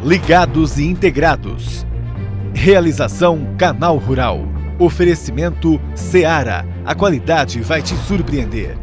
Ligados e integrados. Realização Canal Rural. Oferecimento Seara. A qualidade vai te surpreender.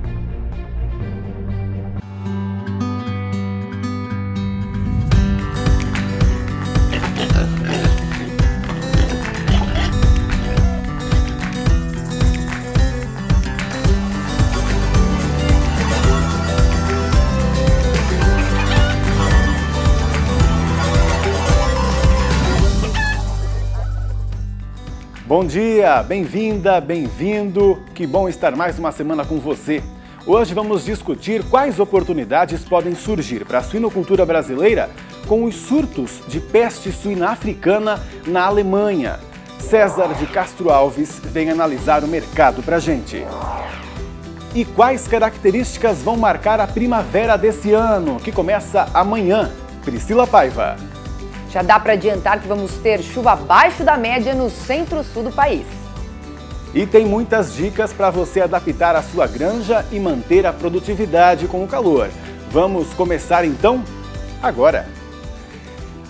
Bom dia, bem-vinda, bem-vindo. Que bom estar mais uma semana com você. Hoje vamos discutir quais oportunidades podem surgir para a suinocultura brasileira com os surtos de peste suína africana na Alemanha. César de Castro Alves vem analisar o mercado para a gente. E quais características vão marcar a primavera desse ano, que começa amanhã? Priscila Paiva. Já dá para adiantar que vamos ter chuva abaixo da média no centro-sul do país. E tem muitas dicas para você adaptar a sua granja e manter a produtividade com o calor. Vamos começar então? Agora!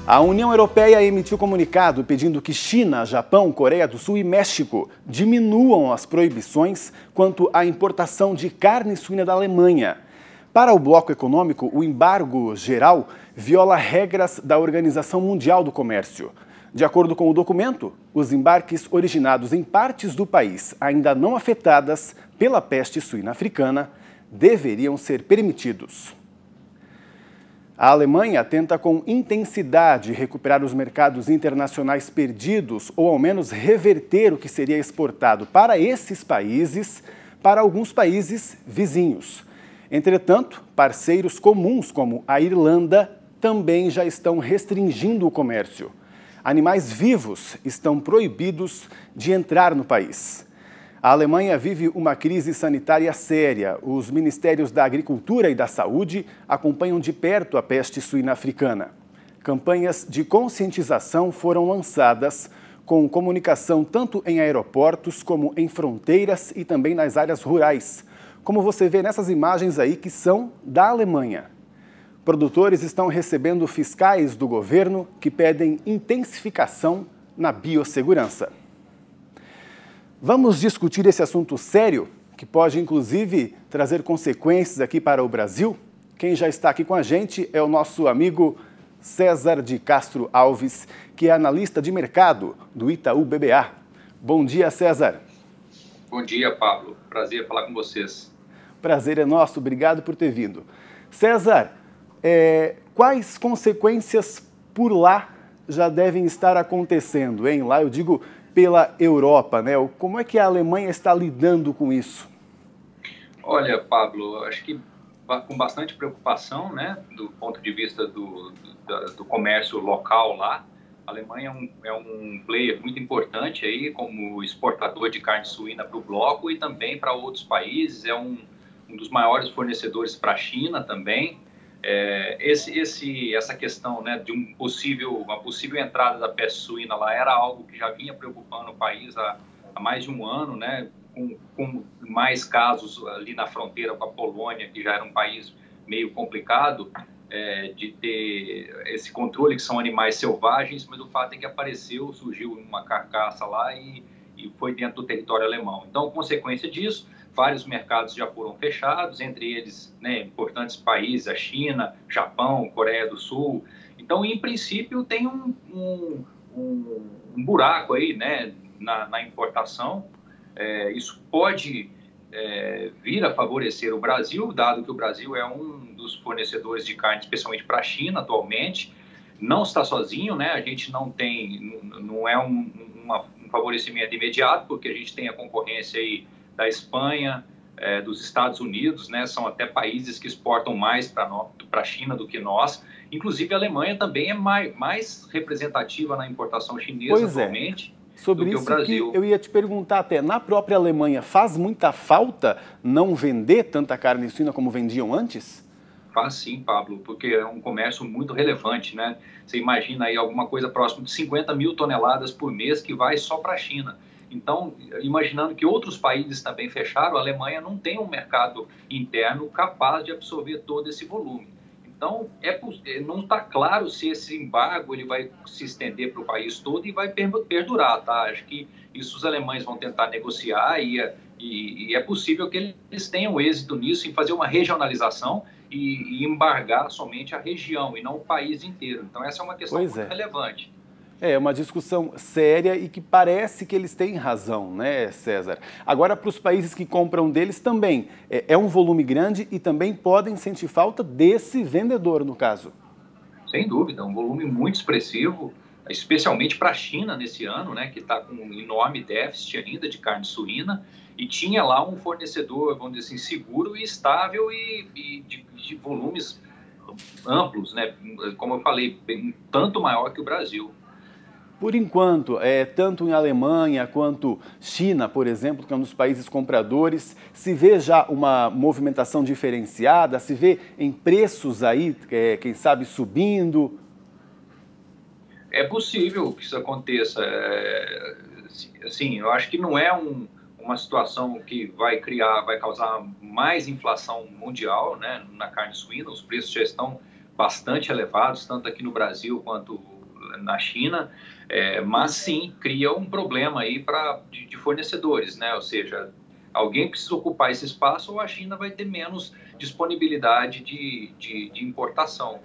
A União Europeia emitiu comunicado pedindo que China, Japão, Coreia do Sul e México diminuam as proibições quanto à importação de carne suína da Alemanha. Para o bloco econômico, o embargo geral viola regras da Organização Mundial do Comércio. De acordo com o documento, os embarques originados em partes do país ainda não afetadas pela peste suína africana deveriam ser permitidos. A Alemanha tenta com intensidade recuperar os mercados internacionais perdidos ou ao menos reverter o que seria exportado para esses países para alguns países vizinhos. Entretanto, parceiros comuns como a Irlanda também já estão restringindo o comércio. Animais vivos estão proibidos de entrar no país. A Alemanha vive uma crise sanitária séria. Os ministérios da Agricultura e da Saúde acompanham de perto a peste suína africana. Campanhas de conscientização foram lançadas com comunicação tanto em aeroportos como em fronteiras e também nas áreas rurais, como você vê nessas imagens aí que são da Alemanha. Produtores estão recebendo fiscais do governo que pedem intensificação na biossegurança. Vamos discutir esse assunto sério, que pode inclusive trazer consequências aqui para o Brasil? Quem já está aqui com a gente é o nosso amigo César de Castro Alves, que é analista de mercado do Itaú BBA. Bom dia, César. Bom dia, Pablo. Prazer falar com vocês. Prazer é nosso, obrigado por ter vindo. César, quais consequências por lá já devem estar acontecendo, hein? Lá eu digo pela Europa, né? Como é que a Alemanha está lidando com isso? Olha, Pablo, acho que com bastante preocupação, né, do ponto de vista do comércio local lá. A Alemanha é um player muito importante aí como exportador de carne suína para o bloco e também para outros países. É um dos maiores fornecedores para a China também. Essa questão, né, de uma possível entrada da peste suína lá era algo que já vinha preocupando o país há mais de um ano, né, com mais casos ali na fronteira com a Polônia, que já era um país meio complicado de ter esse controle, que são animais selvagens, mas o fato é que surgiu uma carcaça lá e foi dentro do território alemão. Então, consequência disso, vários mercados já foram fechados, entre eles, né, importantes países, a China, Japão, Coreia do Sul. Então, em princípio, tem um buraco aí, né, na importação. Isso pode vir a favorecer o Brasil, dado que o Brasil é um dos fornecedores de carne, especialmente para a China atualmente. Não está sozinho, né? A gente não é um favorecimento imediato, porque a gente tem a concorrência aí da Espanha, dos Estados Unidos, né? São até países que exportam mais para a China do que nós. Inclusive a Alemanha também é mais representativa na importação chinesa atualmente. Sobre isso que eu ia te perguntar até, na própria Alemanha faz muita falta não vender tanta carne suína como vendiam antes? Faz sim, Pablo, porque é um comércio muito relevante, né? Você imagina aí alguma coisa próximo de 50 mil toneladas por mês que vai só para a China. Então, imaginando que outros países também fecharam, a Alemanha não tem um mercado interno capaz de absorver todo esse volume. Então, não está claro se esse embargo ele vai se estender para o país todo e vai perdurar, tá? Acho que isso os alemães vão tentar negociar e é possível que eles tenham êxito nisso, em fazer uma regionalização e embargar somente a região e não o país inteiro. Então, essa é uma questão muito relevante. É uma discussão séria e que parece que eles têm razão, né, César? Agora, para os países que compram deles também, é um volume grande e também podem sentir falta desse vendedor, no caso. Sem dúvida, um volume muito expressivo, especialmente para a China nesse ano, né, que está com um enorme déficit ainda de carne suína, e tinha lá um fornecedor, vamos dizer assim, seguro e estável e de volumes amplos, né, como eu falei, tanto maior que o Brasil. Por enquanto, tanto em Alemanha quanto China, por exemplo, que é um dos países compradores, se vê já uma movimentação diferenciada, se vê em preços aí, quem sabe, subindo? É possível que isso aconteça. Assim, eu acho que não é uma situação que vai causar mais inflação mundial, né, na carne suína. Os preços já estão bastante elevados, tanto aqui no Brasil quanto na China, mas sim cria um problema aí de fornecedores, né? Ou seja, alguém precisa ocupar esse espaço ou a China vai ter menos disponibilidade de importação.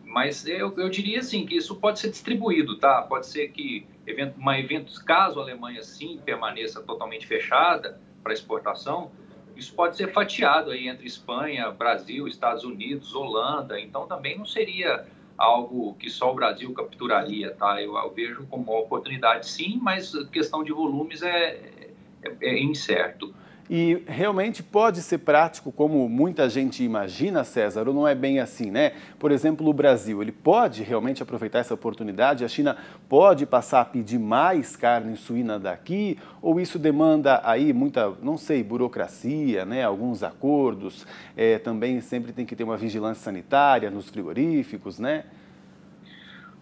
Mas eu diria assim que isso pode ser distribuído, tá? Pode ser que caso a Alemanha sim permaneça totalmente fechada para exportação, isso pode ser fatiado aí entre Espanha, Brasil, Estados Unidos, Holanda. Então também não seria algo que só o Brasil capturaria, tá? Eu vejo como uma oportunidade sim, mas a questão de volumes é incerto. E realmente pode ser prático, como muita gente imagina, César, ou não é bem assim, né? Por exemplo, o Brasil, ele pode realmente aproveitar essa oportunidade? A China pode passar a pedir mais carne suína daqui? Ou isso demanda aí muita, não sei, burocracia, né? Alguns acordos, também sempre tem que ter uma vigilância sanitária nos frigoríficos, né?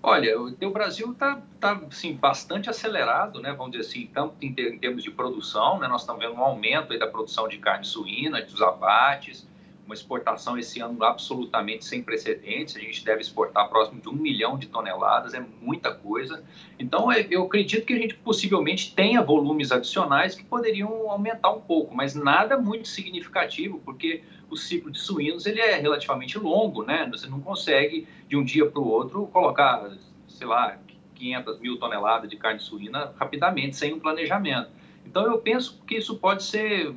Olha, o Brasil está assim, bastante acelerado, né, vamos dizer assim, tanto em termos de produção, né, nós estamos vendo um aumento aí da produção de carne suína, dos abates, uma exportação esse ano absolutamente sem precedentes, a gente deve exportar próximo de 1 milhão de toneladas, é muita coisa. Então, eu acredito que a gente possivelmente tenha volumes adicionais que poderiam aumentar um pouco, mas nada muito significativo, porque o ciclo de suínos ele é relativamente longo, né? Você não consegue, de um dia para o outro, colocar, sei lá, 500 mil toneladas de carne suína rapidamente, sem um planejamento. Então, eu penso que isso pode ser,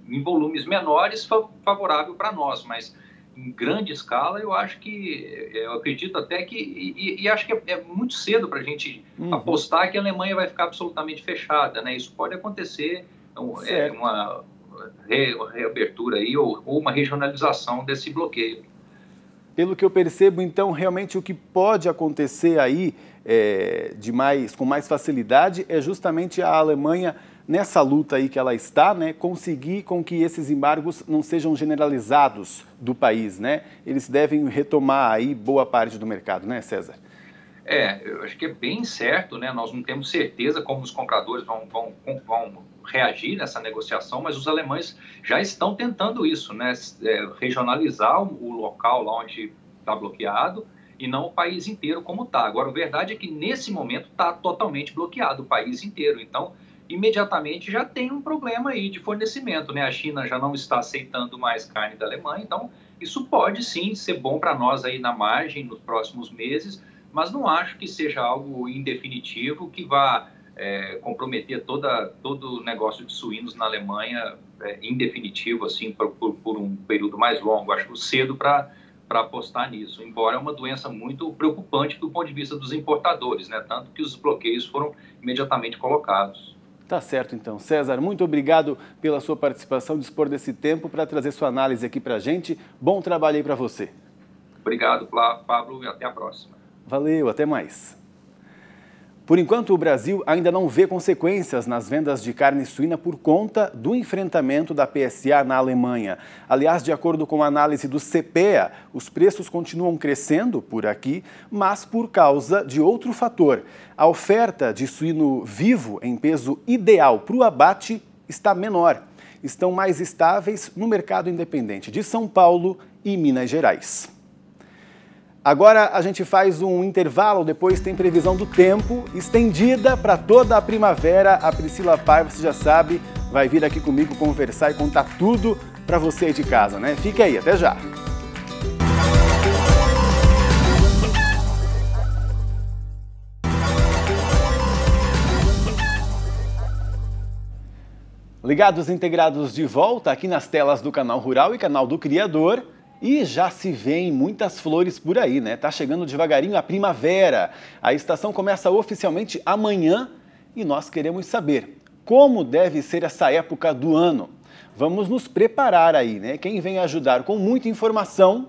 em volumes menores, favorável para nós, mas em grande escala, eu acredito até que, e acho que é muito cedo para a gente apostar que a Alemanha vai ficar absolutamente fechada, né? Isso pode acontecer, uma reabertura aí ou uma regionalização desse bloqueio. Pelo que eu percebo, então, realmente o que pode acontecer aí com mais facilidade é justamente a Alemanha, nessa luta aí que ela está, né, conseguir com que esses embargos não sejam generalizados do país, né? Eles devem retomar aí boa parte do mercado, né, César? Eu acho que é bem certo, né? Nós não temos certeza como os compradores vão reagir nessa negociação, mas os alemães já estão tentando isso, né? Regionalizar o local lá onde está bloqueado e não o país inteiro como está. Agora, a verdade é que nesse momento está totalmente bloqueado o país inteiro, então imediatamente já tem um problema aí de fornecimento, né? A China já não está aceitando mais carne da Alemanha, então isso pode sim ser bom para nós aí na margem nos próximos meses, mas não acho que seja algo indefinitivo que vá comprometer todo o negócio de suínos na Alemanha em definitivo, assim, por um período mais longo. Acho cedo para apostar nisso, embora é uma doença muito preocupante do ponto de vista dos importadores, né? Tanto que os bloqueios foram imediatamente colocados. Tá certo, então. César, muito obrigado pela sua participação, dispor desse tempo para trazer sua análise aqui para a gente. Bom trabalho aí para você. Obrigado, Pablo, e até a próxima. Valeu, até mais. Por enquanto, o Brasil ainda não vê consequências nas vendas de carne suína por conta do enfrentamento da PSA na Alemanha. Aliás, de acordo com a análise do CPEA, os preços continuam crescendo por aqui, mas por causa de outro fator. A oferta de suíno vivo em peso ideal para o abate está menor. Estão mais estáveis no mercado independente de São Paulo e Minas Gerais. Agora a gente faz um intervalo, depois tem previsão do tempo estendida para toda a primavera. A Priscila Paiva, você já sabe, vai vir aqui comigo conversar e contar tudo para você aí de casa, né? Fica aí, até já! Ligados Integrados de volta aqui nas telas do Canal Rural e Canal do Criador. E já se vêem muitas flores por aí, né? Tá chegando devagarinho a primavera. A estação começa oficialmente amanhã e nós queremos saber como deve ser essa época do ano. Vamos nos preparar aí, né? Quem vem ajudar com muita informação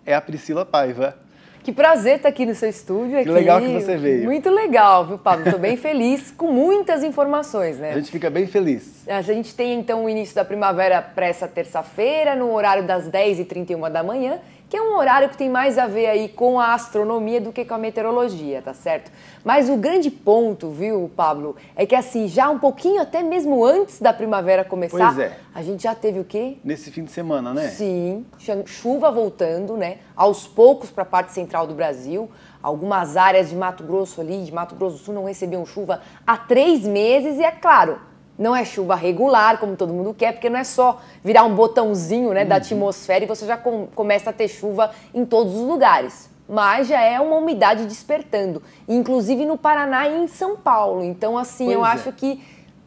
é a Priscila Paiva. Que prazer estar aqui no seu estúdio. Que legal que você veio. Muito legal, viu, Pablo? Estou bem feliz, com muitas informações, né? A gente fica bem feliz. A gente tem, então, o início da primavera para essa terça-feira, no horário das 10h31 da manhã, que é um horário que tem mais a ver aí com a astronomia do que com a meteorologia, tá certo? Mas o grande ponto, viu, Pablo, é que assim, já um pouquinho, até mesmo antes da primavera começar, a gente já teve o quê? Nesse fim de semana, né? Sim, chuva voltando, né? Aos poucos para a parte central do Brasil. Algumas áreas de Mato Grosso ali, de Mato Grosso do Sul, não recebiam chuva há 3 meses e é claro, não é chuva regular, como todo mundo quer, porque não é só virar um botãozinho, né, da atmosfera e você já começa a ter chuva em todos os lugares. Mas já é uma umidade despertando, inclusive no Paraná e em São Paulo. Então, assim, eu acho que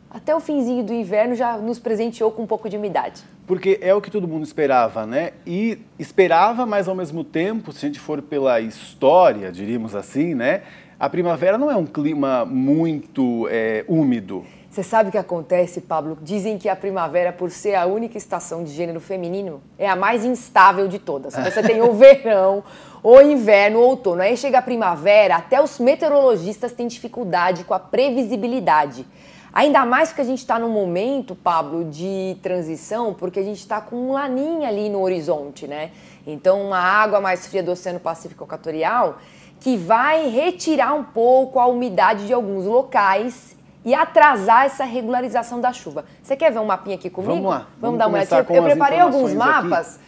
até o finzinho do inverno já nos presenteou com um pouco de umidade. Porque é o que todo mundo esperava, né? E esperava, mas ao mesmo tempo, se a gente for pela história, diríamos assim, né? A primavera não é um clima muito úmido. Você sabe o que acontece, Pablo? Dizem que a primavera, por ser a única estação de gênero feminino, é a mais instável de todas. Você tem o verão, o inverno, o outono. Aí chega a primavera, até os meteorologistas têm dificuldade com a previsibilidade. Ainda mais porque a gente está num momento, Pablo, de transição, porque a gente está com um laninha ali no horizonte, né? Então, uma água mais fria do Oceano Pacífico Equatorial que vai retirar um pouco a umidade de alguns locais e atrasar essa regularização da chuva. Você quer ver um mapinha aqui comigo? Vamos lá. Vamos dar uma olhadinha. Eu preparei alguns mapas. Aqui.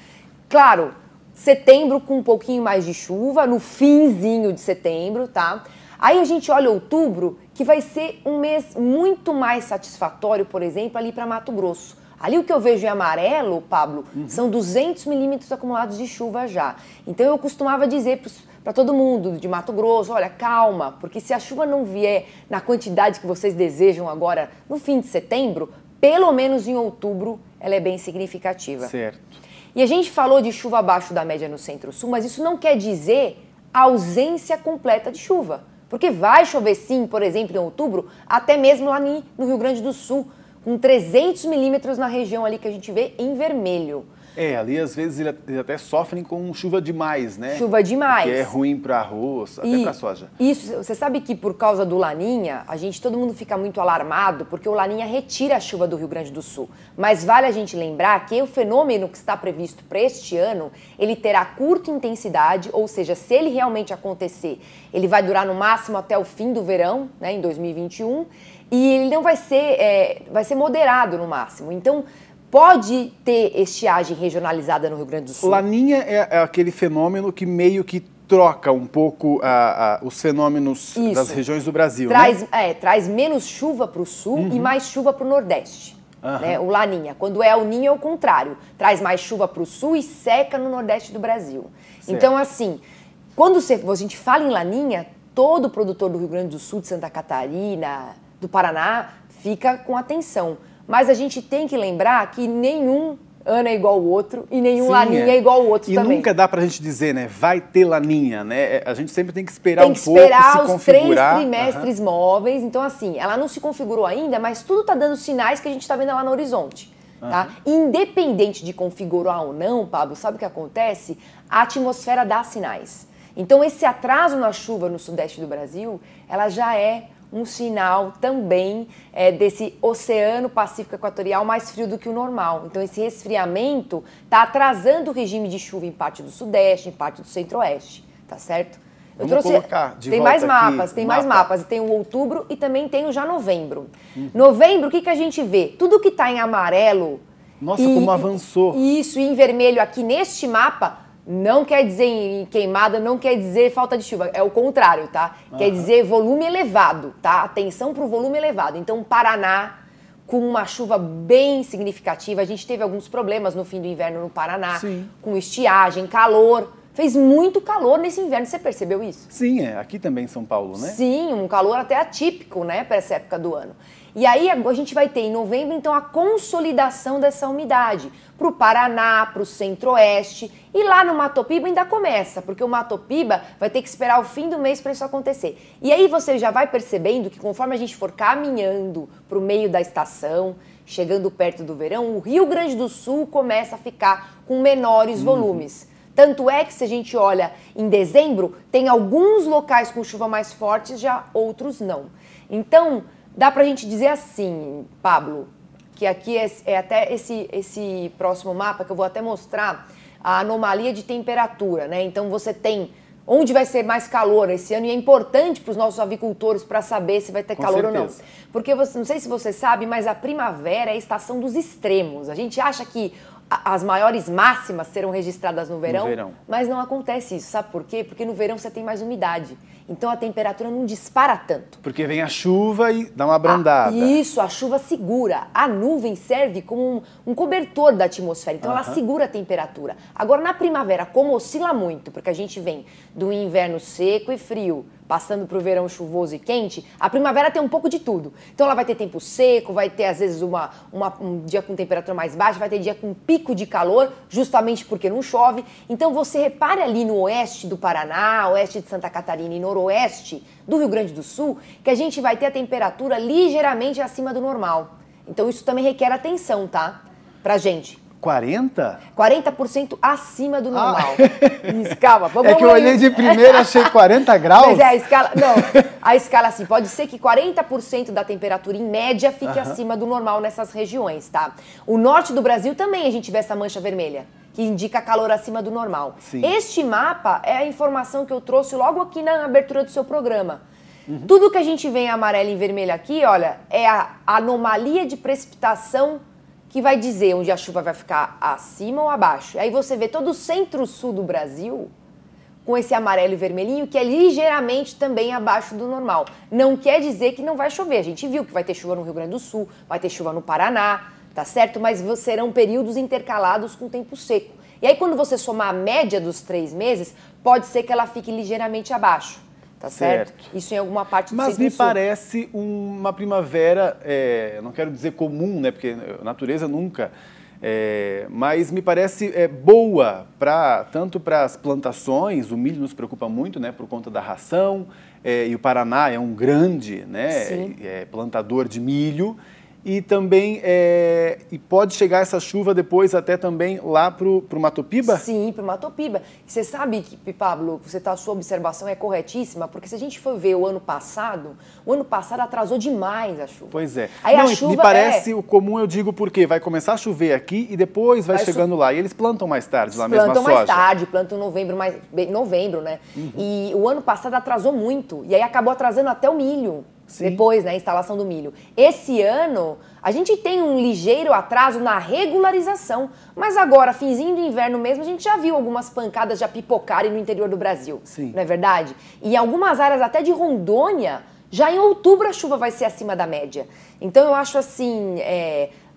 Claro, setembro com um pouquinho mais de chuva, no finzinho de setembro, tá? Aí a gente olha outubro, que vai ser um mês muito mais satisfatório, por exemplo, ali para Mato Grosso. Ali o que eu vejo em amarelo, Pablo, são 200 milímetros acumulados de chuva já. Então eu costumava dizer para todo mundo de Mato Grosso, olha, calma, porque se a chuva não vier na quantidade que vocês desejam agora no fim de setembro, pelo menos em outubro ela é bem significativa. Certo. E a gente falou de chuva abaixo da média no Centro-Sul, mas isso não quer dizer ausência completa de chuva. Porque vai chover sim, por exemplo, em outubro, até mesmo lá no Rio Grande do Sul, com 300 milímetros na região ali que a gente vê em vermelho. Ali às vezes eles até sofrem com chuva demais, né? Chuva demais. Que é ruim para arroz, até para soja. Isso, você sabe que por causa do Laninha, todo mundo fica muito alarmado, porque o Laninha retira a chuva do Rio Grande do Sul. Mas vale a gente lembrar que o fenômeno que está previsto para este ano, ele terá curta intensidade, ou seja, se ele realmente acontecer, ele vai durar no máximo até o fim do verão, né, em 2021, e ele não vai ser moderado no máximo. Então, pode ter estiagem regionalizada no Rio Grande do Sul. Laninha é aquele fenômeno que meio que troca um pouco os fenômenos das regiões do Brasil, né? Traz menos chuva para o sul e mais chuva para o Nordeste. Né? O Laninha. Quando é o Ninho é o contrário. Traz mais chuva para o sul e seca no Nordeste do Brasil. Certo. Então, assim, quando a gente fala em Laninha, todo produtor do Rio Grande do Sul, de Santa Catarina, do Paraná, fica com atenção. Mas a gente tem que lembrar que nenhum ano é igual ao outro e nenhum Laninha é igual ao outro também. E nunca dá pra gente dizer, né, vai ter Laninha, né? A gente sempre tem que esperar um pouco, se configurar. Os 3 trimestres móveis. Então, assim, ela não se configurou ainda, mas tudo tá dando sinais que a gente tá vendo lá no horizonte. Tá? Independente de configurar ou não, Pablo, sabe o que acontece? A atmosfera dá sinais. Então, esse atraso na chuva no sudeste do Brasil, ela já é um sinal também desse Oceano Pacífico Equatorial mais frio do que o normal. Então, esse resfriamento está atrasando o regime de chuva em parte do Sudeste, em parte do Centro-Oeste, tá certo? Tem mais mapas, tem mais mapas. Tem o outubro e também tem o já novembro. Novembro, o que a gente vê? Tudo que está em amarelo... Nossa, como avançou. Isso, em vermelho aqui neste mapa... não quer dizer em queimada, não quer dizer falta de chuva, é o contrário, tá? Quer dizer volume elevado, tá? Atenção para o volume elevado. Então, Paraná, com uma chuva bem significativa, a gente teve alguns problemas no fim do inverno no Paraná, com estiagem, calor. Fez muito calor nesse inverno, você percebeu isso? Sim, aqui também em São Paulo, né? Sim, um calor até atípico, né, para essa época do ano. E aí a gente vai ter em novembro, então, a consolidação dessa umidade para o Paraná, para o Centro-Oeste, e lá no Mato Piba ainda começa, porque o Mato Piba vai ter que esperar o fim do mês para isso acontecer. E aí você já vai percebendo que conforme a gente for caminhando para o meio da estação, chegando perto do verão, o Rio Grande do Sul começa a ficar com menores volumes. Tanto é que se a gente olha em dezembro, tem alguns locais com chuva mais fortes, já outros não. Então, dá pra gente dizer assim, Pablo, que aqui é até esse próximo mapa que eu vou até mostrar a anomalia de temperatura, né? Então você tem onde vai ser mais calor esse ano e é importante para os nossos avicultores para saber se vai ter calor ou não. Porque não sei se você sabe, mas a primavera é a estação dos extremos. A gente acha que as maiores máximas serão registradas no verão, mas não acontece isso. Sabe por quê? Porque no verão você tem mais umidade. Então a temperatura não dispara tanto. Porque vem a chuva e dá uma abrandada. Isso, a chuva segura. A nuvem serve como um cobertor da atmosfera. Então ela segura a temperatura. Agora na primavera, como oscila muito, porque a gente vem do inverno seco e frio, passando para o verão chuvoso e quente, a primavera tem um pouco de tudo. Então ela vai ter tempo seco, vai ter às vezes um dia com temperatura mais baixa, vai ter dia com pico de calor, justamente porque não chove. Então você repare ali no oeste do Paraná, oeste de Santa Catarina e noroeste do Rio Grande do Sul, que a gente vai ter a temperatura ligeiramente acima do normal. Então isso também requer atenção, tá? Pra gente. 40? 40% acima do normal. Calma, vamos É que eu olhei de primeira, achei 40 graus. Mas a escala, não, a escala assim, pode ser que 40% da temperatura em média fique acima do normal nessas regiões, tá? O norte do Brasil também a gente vê essa mancha vermelha, que indica calor acima do normal. Sim. Este mapa é a informação que eu trouxe logo aqui na abertura do seu programa. Tudo que a gente vê em amarelo e em vermelho aqui, olha, é a anomalia de precipitação que vai dizer onde a chuva vai ficar acima ou abaixo. Aí você vê todo o centro-sul do Brasil com esse amarelo e vermelhinho, que é ligeiramente também abaixo do normal. Não quer dizer que não vai chover. A gente viu que vai ter chuva no Rio Grande do Sul, vai ter chuva no Paraná, tá certo? Mas serão períodos intercalados com tempo seco. E aí quando você somar a média dos 3 meses, pode ser que ela fique ligeiramente abaixo. Tá certo? Isso em alguma parte do Mas me Centro-Sul. parece uma primavera, não quero dizer comum, né? Porque a natureza nunca... mas me parece boa tanto para as plantações. O milho nos preocupa muito, né? Por conta da ração. E o Paraná é um grande, né? Plantador de milho. E também, e pode chegar essa chuva depois até também lá pro Mato Piba? Sim, pro Mato Piba. Você sabe que, Pablo, a sua observação é corretíssima, porque se a gente for ver o ano passado atrasou demais a chuva. Pois é. Aí não, a chuva me parece o comum, eu digo porque vai começar a chover aqui e depois vai chegando lá. E eles plantam mais tarde lá mesmo a soja. Plantam mais tarde, plantam em novembro, né? E o ano passado atrasou muito, e aí acabou atrasando até o milho. Sim. Depois, né, a instalação do milho. Esse ano, a gente tem um ligeiro atraso na regularização, mas agora, finzinho do inverno mesmo, a gente já viu algumas pancadas já pipocarem no interior do Brasil. Sim. Não é verdade? E em algumas áreas até de Rondônia, já em outubro a chuva vai ser acima da média. Então eu acho assim,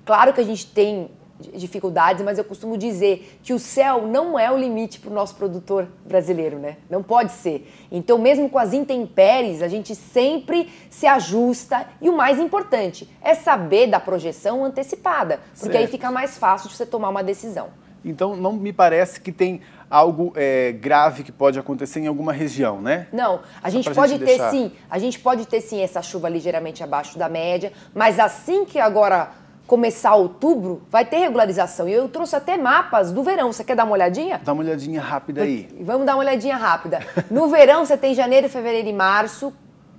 claro que a gente tem dificuldades, mas eu costumo dizer que o céu não é o limite para o nosso produtor brasileiro, né? Não pode ser. Então, mesmo com as intempéries, a gente sempre se ajusta e o mais importante é saber da projeção antecipada, porque aí fica mais fácil de você tomar uma decisão. Então, não me parece que tem algo grave que pode acontecer em alguma região, né? Não, a gente pode ter sim essa chuva ligeiramente abaixo da média, mas assim que agora começar outubro, vai ter regularização. E eu trouxe até mapas do verão. Você quer dar uma olhadinha? Dá uma olhadinha rápida aí. Vamos dar uma olhadinha rápida. No verão, você tem janeiro, fevereiro e março,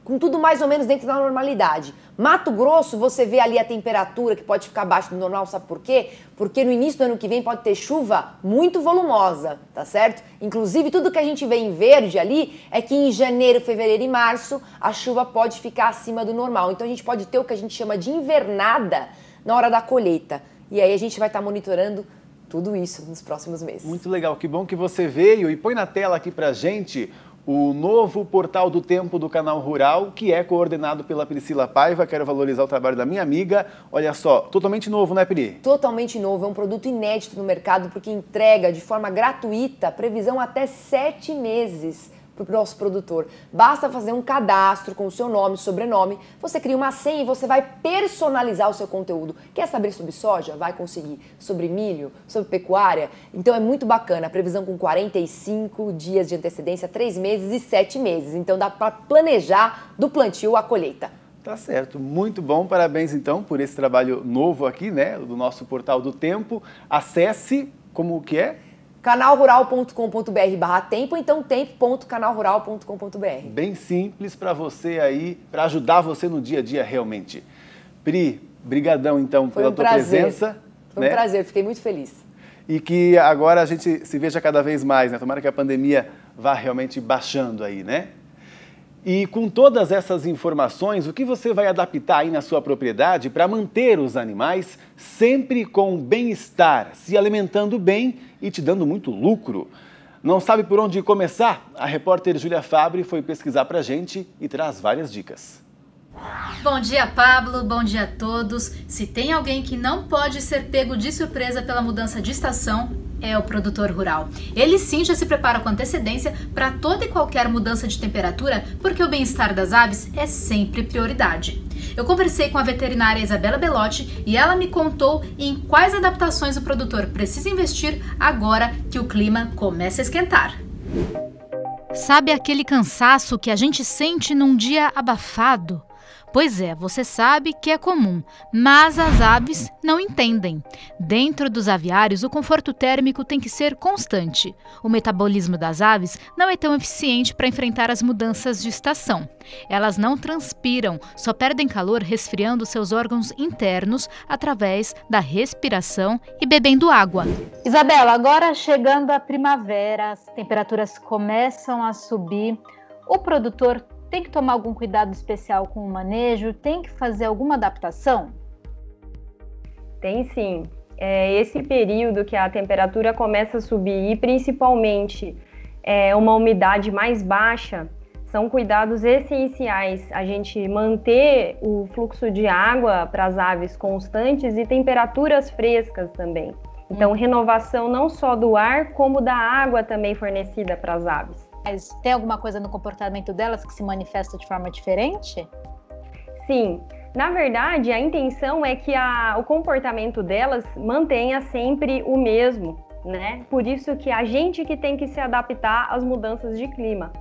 com tudo mais ou menos dentro da normalidade. Mato Grosso, você vê ali a temperatura que pode ficar abaixo do normal, sabe por quê? Porque no início do ano que vem pode ter chuva muito volumosa, tá certo? Inclusive, tudo que a gente vê em verde ali é que em janeiro, fevereiro e março, a chuva pode ficar acima do normal. Então, a gente pode ter o que a gente chama de invernada na hora da colheita. E aí a gente vai estar monitorando tudo isso nos próximos meses. Muito legal, que bom que você veio e põe na tela aqui pra gente o novo Portal do Tempo do Canal Rural, que é coordenado pela Priscila Paiva. Quero valorizar o trabalho da minha amiga. Olha só, totalmente novo, né, Pri? Totalmente novo, é um produto inédito no mercado porque entrega de forma gratuita, previsão até 7 meses para o nosso produtor. Basta fazer um cadastro com o seu nome, sobrenome, você cria uma senha e você vai personalizar o seu conteúdo. Quer saber sobre soja? Vai conseguir. Sobre milho? Sobre pecuária? Então é muito bacana, a previsão com 45 dias de antecedência, 3 meses e 7 meses. Então dá para planejar do plantio à colheita. Tá certo, muito bom, parabéns então por esse trabalho novo aqui, né, do nosso Portal do Tempo. Acesse, como que é? canalrural.com.br/tempo, então tempo.canalrural.com.br. Bem simples para você aí, para ajudar você no dia a dia realmente. Pri, brigadão então pela tua presença. Foi um prazer, fiquei muito feliz. E que agora a gente se veja cada vez mais, né? Tomara que a pandemia vá realmente baixando aí, né? E com todas essas informações, o que você vai adaptar aí na sua propriedade para manter os animais sempre com bem-estar, se alimentando bem e te dando muito lucro? Não sabe por onde começar? A repórter Júlia Fabre foi pesquisar para a gente e traz várias dicas. Bom dia, Pablo. Bom dia a todos. Se tem alguém que não pode ser pego de surpresa pela mudança de estação, é o produtor rural. Ele sim já se prepara com antecedência para toda e qualquer mudança de temperatura, porque o bem-estar das aves é sempre prioridade. Eu conversei com a veterinária Isabela Belotti e ela me contou em quais adaptações o produtor precisa investir agora que o clima começa a esquentar. Sabe aquele cansaço que a gente sente num dia abafado? Pois é, você sabe que é comum, mas as aves não entendem. Dentro dos aviários, o conforto térmico tem que ser constante. O metabolismo das aves não é tão eficiente para enfrentar as mudanças de estação. Elas não transpiram, só perdem calor resfriando seus órgãos internos através da respiração e bebendo água. Isabela, agora chegando a primavera, as temperaturas começam a subir. O produtor tem que tomar algum cuidado especial com o manejo? Tem que fazer alguma adaptação? Tem sim. Esse período que a temperatura começa a subir e principalmente uma umidade mais baixa, são cuidados essenciais. A gente manter o fluxo de água para as aves constantes e temperaturas frescas também. Então, renovação não só do ar, como da água também fornecida para as aves. Mas tem alguma coisa no comportamento delas que se manifesta de forma diferente? Sim, na verdade a intenção é que o comportamento delas mantenha sempre o mesmo, né? Por isso que a gente que tem que se adaptar às mudanças de clima.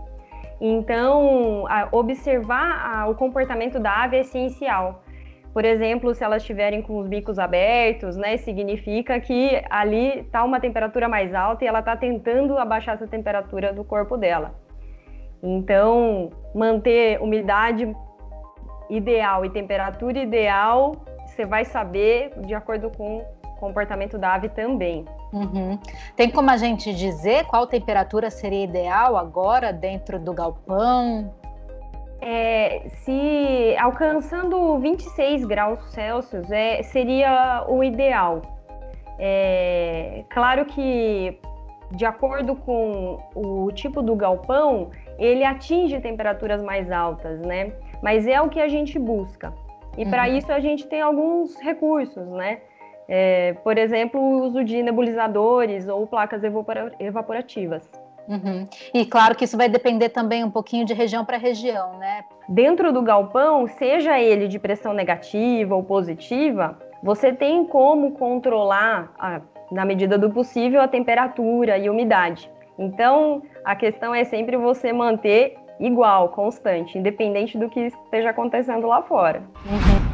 Então, observar o comportamento da ave é essencial. Por exemplo, se elas estiverem com os bicos abertos, né, significa que ali está uma temperatura mais alta e ela está tentando abaixar essa temperatura do corpo dela. Então, manter umidade ideal e temperatura ideal, você vai saber de acordo com o comportamento da ave também. Tem como a gente dizer qual temperatura seria ideal agora dentro do galpão? Se alcançando 26 graus Celsius seria o ideal. Claro que, de acordo com o tipo do galpão, ele atinge temperaturas mais altas, né? Mas é o que a gente busca. E para isso a gente tem alguns recursos, né? Por exemplo, o uso de nebulizadores ou placas evaporativas. E claro que isso vai depender também um pouquinho de região para região, né? Dentro do galpão, seja ele de pressão negativa ou positiva, você tem como controlar, na medida do possível, a temperatura e umidade. Então, a questão é sempre você manter igual, constante, independente do que esteja acontecendo lá fora.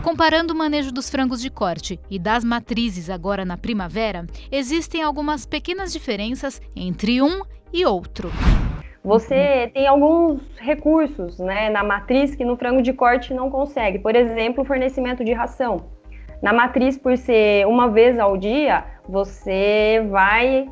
Comparando o manejo dos frangos de corte e das matrizes agora na primavera, existem algumas pequenas diferenças entre um e outro. Você tem alguns recursos, né, na matriz que no frango de corte não consegue. Por exemplo, o fornecimento de ração. Na matriz, por ser uma vez ao dia, você vai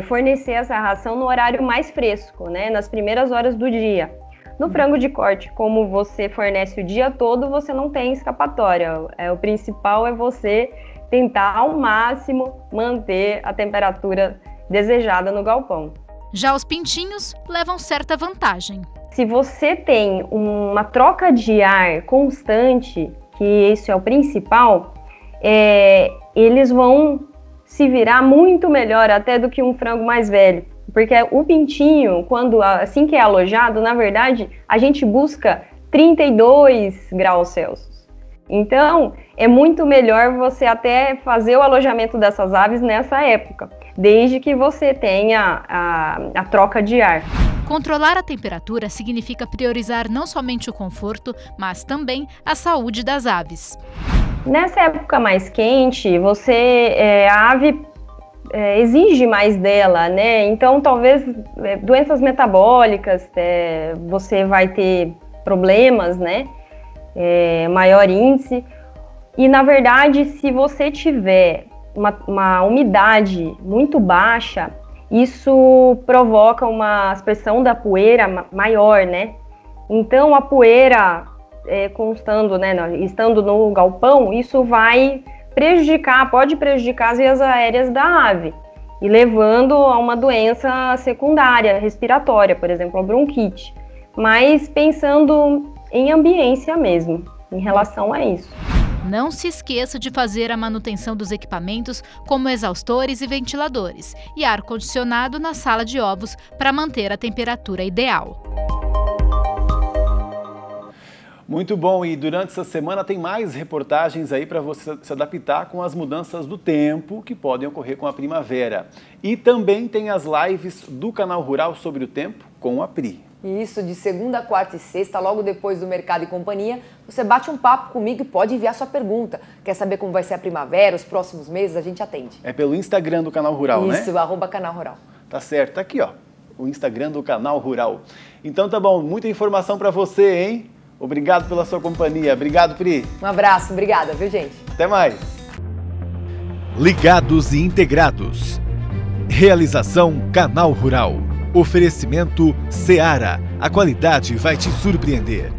fornecer essa ração no horário mais fresco, né, nas primeiras horas do dia. No frango de corte, como você fornece o dia todo, você não tem escapatória. O principal é você tentar ao máximo manter a temperatura desejada no galpão. Já os pintinhos levam certa vantagem. Se você tem uma troca de ar constante, que isso é o principal, eles vão se virar muito melhor até do que um frango mais velho. Porque o pintinho, assim que é alojado, na verdade, a gente busca 32 graus Celsius. Então, é muito melhor você até fazer o alojamento dessas aves nessa época, desde que você tenha a troca de ar. Controlar a temperatura significa priorizar não somente o conforto, mas também a saúde das aves. Nessa época mais quente, a ave exige mais dela, né? Então, talvez doenças metabólicas, você vai ter problemas, né? Maior índice. E, na verdade, se você tiver uma umidade muito baixa, isso provoca uma aspersão da poeira maior, né? Então, a poeira estando no galpão, isso pode prejudicar as vias aéreas da ave e levando a uma doença secundária, respiratória, por exemplo, a bronquite. Mas pensando em ambiência mesmo, em relação a isso. Não se esqueça de fazer a manutenção dos equipamentos, como exaustores e ventiladores, e ar-condicionado na sala de ovos para manter a temperatura ideal. Muito bom, e durante essa semana tem mais reportagens aí para você se adaptar com as mudanças do tempo que podem ocorrer com a primavera. E também tem as lives do Canal Rural sobre o tempo com a Pri. Isso, de segunda, quarta e sexta, logo depois do Mercado e Companhia, você bate um papo comigo e pode enviar sua pergunta. Quer saber como vai ser a primavera, os próximos meses? A gente atende. É pelo Instagram do Canal Rural, né? Isso, @Canal Rural. Tá certo, tá aqui, ó, o Instagram do Canal Rural. Então tá bom, muita informação para você, hein? Obrigado pela sua companhia. Obrigado, Pri. Um abraço, obrigada, viu, gente? Até mais. Ligados e integrados. Realização Canal Rural. Oferecimento Seara. A qualidade vai te surpreender.